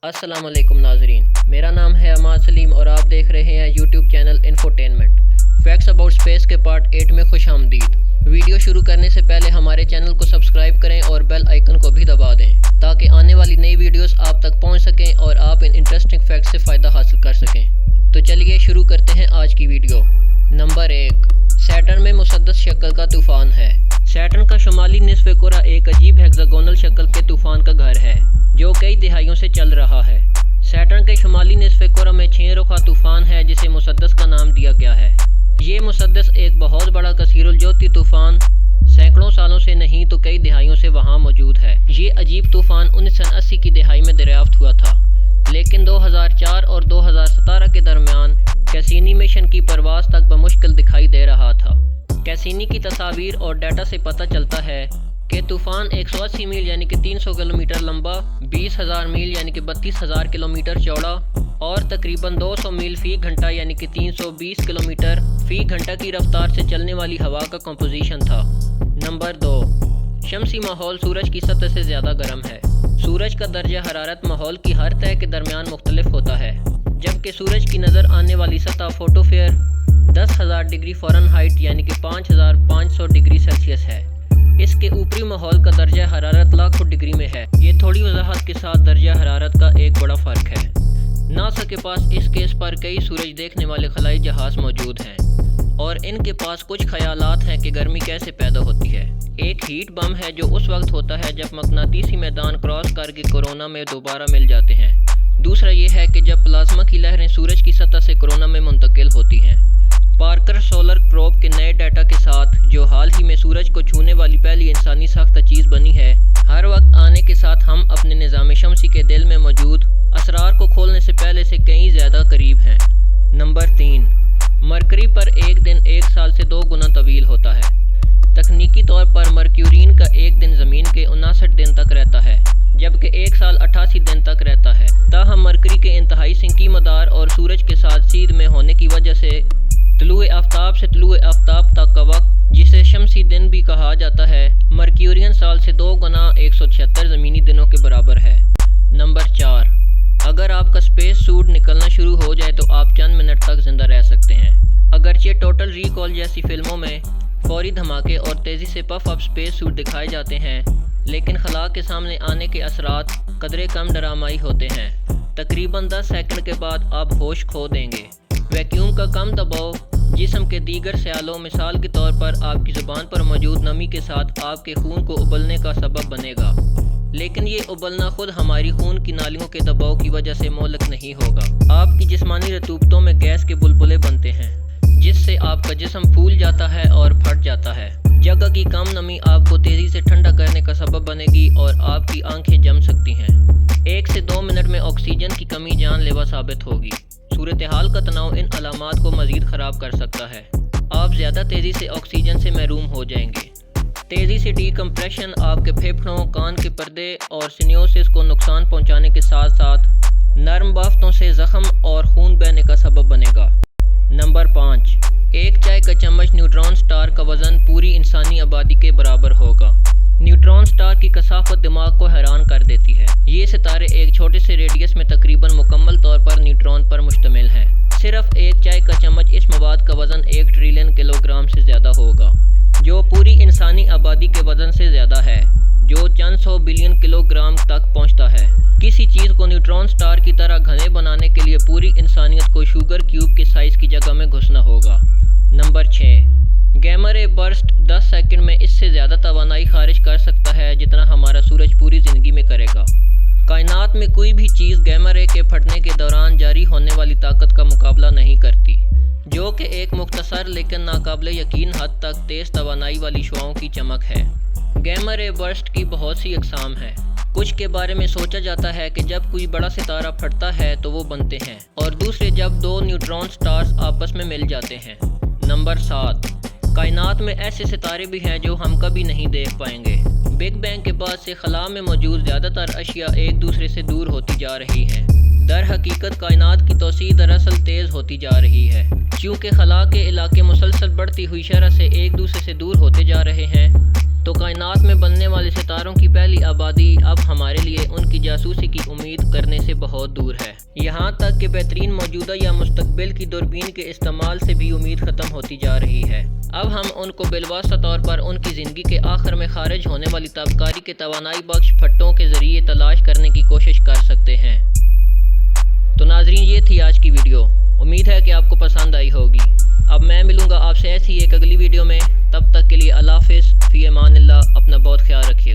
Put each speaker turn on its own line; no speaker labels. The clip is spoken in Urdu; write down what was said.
السلام علیکم ناظرین، میرا نام ہے عماد سلیم اور آپ دیکھ رہے ہیں YouTube channel infotainment. Facts about space کے پارٹ 8 میں خوش آمدید۔ ویڈیو شروع کرنے سے پہلے ہمارے چینل کو سبسکرائب کریں اور بیل آئیکن کو بھی دبا دیں تاکہ آنے والی نئی ویڈیوز آپ تک پہنچ سکیں اور آپ ان انٹرسٹنگ فیکٹس سے فائدہ حاصل کر سکیں۔ تو چلیے شروع کرتے ہیں آج کی ویڈیو۔ نمبر 1، سیٹرن میں مسدس شکل کا طوفان ہے۔ سیٹرن کا شمالی نصف کرہ ایک عجیب ہیگزاگونل شکل کے طوفان کا گھر ہے جو کئی دہائیوں سے چل رہا ہے۔ سیٹرن کے شمالی نصف کرہ میں 6 رخا طوفان ہے جسے مسدس کا نام دیا گیا ہے۔ یہ مسدس ایک بہت بڑا کثیر الجہتی طوفان سینکڑوں سالوں سے نہیں تو کئی دہائیوں سے وہاں موجود ہے۔ یہ عجیب طوفان 1980 کی دہائی میں دریافت ہوا تھا، لیکن 2004 اور 2017 کے درمیان کیسینی مشن کی پرواز تک بمشکل دکھائی دے رہا تھا۔ کیسینی کی تصاویر اور ڈیٹا سے پتہ چلتا ہے کہ طوفان 180 میل یعنی کہ 300 کلومیٹر لمبا، 20,000 میل یعنی کہ 32,000 کلومیٹر چوڑا اور تقریباً 200 میل فی گھنٹہ یعنی کہ 320 کلومیٹر فی گھنٹہ کی رفتار سے چلنے والی ہوا کا کمپوزیشن تھا۔ نمبر 2، شمسی ماحول سورج کی سطح سے زیادہ گرم ہے۔ سورج کا درجہ حرارت ماحول کی ہر تہہ کے درمیان مختلف ہوتا ہے، جبکہ سورج کی نظر آنے والی سطح فوٹوسفیئر 10,000 ڈگری فارنہائٹ یعنی کہ 5,500 ڈگری سیلسیس ہے۔ اس کے اوپری ماحول کا درجہ حرارت لاکھوں ڈگری میں ہے۔ یہ تھوڑی وضاحت کے ساتھ درجہ حرارت کا ایک بڑا فرق ہے۔ ناسا کے پاس اس کیس پر کئی سورج دیکھنے والے خلائی جہاز موجود ہیں اور ان کے پاس کچھ خیالات ہیں کہ گرمی کیسے پیدا ہوتی ہے۔ ایک ہیٹ بم ہے جو اس وقت ہوتا ہے جب مقناطیسی میدان کراس کر کے کورونا میں دوبارہ مل جاتے ہیں۔ دوسرا یہ ہے کہ جب پلازما کی لہریں سورج کی سطح سے کورونا میں منتقل ہوتی ہیں۔ پارکر سولر پروب کے نئے ڈیٹا کے ساتھ، جو حال ہی میں سورج کو چھونے والی پہلی انسانی ساختہ چیز بنی ہے، ہر وقت آنے کے ساتھ ہم اپنے نظام شمسی کے دل میں موجود اسرار کو کھولنے سے پہلے سے کہیں زیادہ قریب ہیں۔ نمبر 3، مرکری پر ایک دن ایک سال سے 2 گنا طویل ہوتا ہے۔ تکنیکی طور پر مرکیورین کا ایک دن زمین کے 59 دن تک رہتا ہے، جبکہ ایک سال 88 دن تک رہتا ہے۔ تاہم مرکری کے انتہائی سنکی مدار اور سورج کے ساتھ سیدھ میں ہونے کی وجہ سے طلوع آفتاب سے طلوع آفتاب تک کا وقت، جسے شمسی دن بھی کہا جاتا ہے، مرکیورین سال سے 2 گنا 176 زمینی دنوں کے برابر ہے۔ نمبر 4، اگر آپ کا اسپیس سوٹ نکلنا شروع ہو جائے تو آپ چند منٹ تک زندہ رہ سکتے ہیں۔ اگرچہ ٹوٹل ریکال جیسی فلموں میں فوری دھماکے اور تیزی سے پف اپ اسپیس سوٹ دکھائے جاتے ہیں، لیکن خلا کے سامنے آنے کے اثرات قدرے کم ڈرامائی ہوتے ہیں۔ تقریباً 10 سیکنڈ کے بعد آپ ہوش کھو دیں گے۔ ویکیوم کا کم دباؤ جسم کے دیگر سیالوں، مثال کے طور پر آپ کی زبان پر موجود نمی کے ساتھ آپ کے خون کو ابلنے کا سبب بنے گا، لیکن یہ ابلنا خود ہماری خون کی نالیوں کے دباؤ کی وجہ سے مہلک نہیں ہوگا۔ آپ کی جسمانی رطوبتوں میں گیس کے بلبلے بنتے ہیں جس سے آپ کا جسم پھول جاتا ہے اور پھٹ جاتا ہے۔ جگہ کی کم نمی آپ کو تیزی سے ٹھنڈا کرنے کا سبب بنے گی اور آپ کی آنکھیں جم سکتی ہیں۔ 1 سے 2 منٹ میں آکسیجن کی کمی جان لیوا ثابت ہوگی۔ صورتحال کا تناؤ ان علامات کو مزید خراب کر سکتا ہے۔ آپ زیادہ تیزی سے آکسیجن سے محروم ہو جائیں گے۔ تیزی سے ڈی کمپریشن آپ کے پھیپھڑوں، کان کے پردے اور سینیوسس کو نقصان پہنچانے کے ساتھ ساتھ نرم بافتوں سے زخم اور خون بہنے کا سبب بنے گا۔ نمبر 5، ایک چائے کا چمچ نیوٹران سٹار کا وزن پوری انسانی آبادی کے برابر ہوگا۔ نیوٹران سٹار کی کثافت دماغ کو حیران کر دیتی ہے۔ یہ ستارے ایک چھوٹے سے ریڈیس میں تقریباً مکمل طور پر نیوٹران پر مشتمل ہیں۔ صرف ایک چائے کا چمچ اس مواد کا وزن 1 ٹریلین کلو گرام سے زیادہ ہوگا، جو پوری انسانی آبادی کے وزن سے زیادہ ہے، جو چند سو بلین کلو گرام تک پہنچتا ہے۔ کسی چیز کو نیوٹران سٹار کی طرح گھنے بنانے کے لیے پوری انسانیت کو شوگر کیوب کے سائز کی جگہ میں گھسنا ہوگا۔ نمبر 6، گیما رے برسٹ 10 سیکنڈ میں اس سے زیادہ توانائی خارج کر سکتا ہے جتنا ہمارا سورج پوری زندگی میں کرے گا۔ کائنات میں کوئی بھی چیز گیما رے کے پھٹنے کے دوران جاری ہونے والی طاقت کا مقابلہ نہیں کرتی، جو کہ ایک مختصر لیکن ناقابل یقین حد تک تیز توانائی والی شعاؤں کی چمک ہے۔ گیما رے برسٹ کی بہت سی اقسام ہیں۔ کچھ کے بارے میں سوچا جاتا ہے کہ جب کوئی بڑا ستارہ پھٹتا ہے تو وہ بنتے ہیں، اور دوسرے جب 2 نیوٹران سٹارز آپس میں مل جاتے ہیں۔ نمبر 7، کائنات میں ایسے ستارے بھی ہیں جو ہم کبھی نہیں دیکھ پائیں گے۔ بگ بینگ کے بعد سے خلا میں موجود زیادہ تر اشیاء ایک دوسرے سے دور ہوتی جا رہی ہیں۔ در حقیقت کائنات کی توسیع دراصل تیز ہوتی جا رہی ہے۔ چونکہ خلا کے علاقے مسلسل بڑھتی ہوئی شرح سے ایک دوسرے سے دور ہوتے جا رہے ہیں، تو کائنات میں بننے والے ستاروں کی پہلی آبادی اب ہمارے لیے ان کی جاسوسی کی امید کرنے سے بہت دور ہے۔ یہاں تک کہ بہترین موجودہ یا مستقبل کی دوربین کے استعمال سے بھی امید ختم ہوتی جا رہی ہے۔ اب ہم ان کو بالواسطہ طور پر ان کی زندگی کے آخر میں خارج ہونے والی تابکاری کے توانائی بخش پھٹوں کے ذریعے تلاش کرنے کی کوشش کر سکتے ہیں۔ تو ناظرین، یہ تھی آج کی ویڈیو۔ امید ہے کہ آپ کو پسند آئی ہوگی۔ اب میں ملوں گا آپ سے ایسی ایک اگلی ویڈیو میں۔ تب تک کے لیے اللہ حافظ، فی امان اللہ، اپنا بہت خیال رکھیے گا۔